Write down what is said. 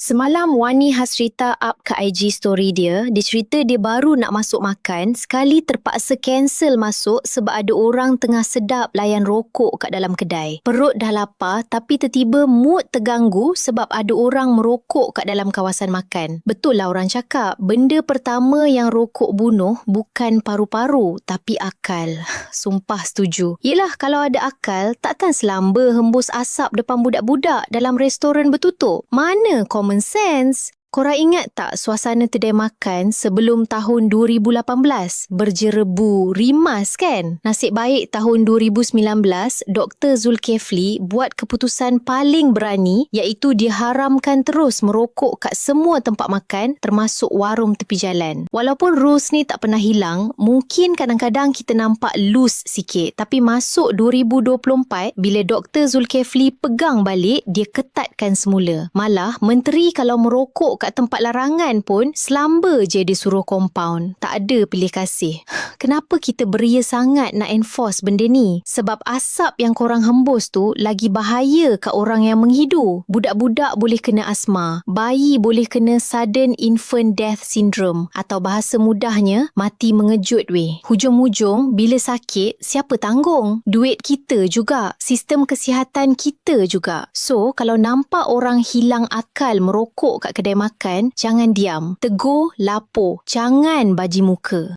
Semalam Wani Hasrita up ke IG story dia. Dia cerita dia baru nak masuk makan, sekali terpaksa cancel masuk sebab ada orang tengah sedap layan rokok kat dalam kedai. Perut dah lapar tapi tiba-tiba mood terganggu sebab ada orang merokok kat dalam kawasan makan. Betul lah orang cakap, benda pertama yang rokok bunuh bukan paru-paru tapi akal. Sumpah setuju. Yelah, kalau ada akal, takkan selamba hembus asap depan budak-budak dalam restoran bertutup. Mana common sense? Korang ingat tak suasana kedai makan sebelum tahun 2018? Berjerebu, rimas kan? Nasib baik tahun 2019, Dr. Zulkifli buat keputusan paling berani, iaitu dia haramkan terus merokok kat semua tempat makan termasuk warung tepi jalan. Walaupun rules ni tak pernah hilang, mungkin kadang-kadang kita nampak loose sikit. Tapi masuk 2024, bila Dr. Zulkifli pegang balik, dia ketatkan semula. Malah, menteri kalau merokok kat tempat larangan pun selamba je dia suruh compound. Tak ada pilih kasih. Kenapa kita beria sangat nak enforce benda ni? Sebab asap yang korang hembus tu lagi bahaya kat orang yang menghidu. Budak-budak boleh kena asma, bayi boleh kena sudden infant death syndrome, atau bahasa mudahnya mati mengejut weh. Hujung-hujung bila sakit siapa tanggung? Duit kita juga, sistem kesihatan kita juga. So kalau nampak orang hilang akal merokok kat kedai makan, jangan diam. Tegur, lapor. Jangan baji muka.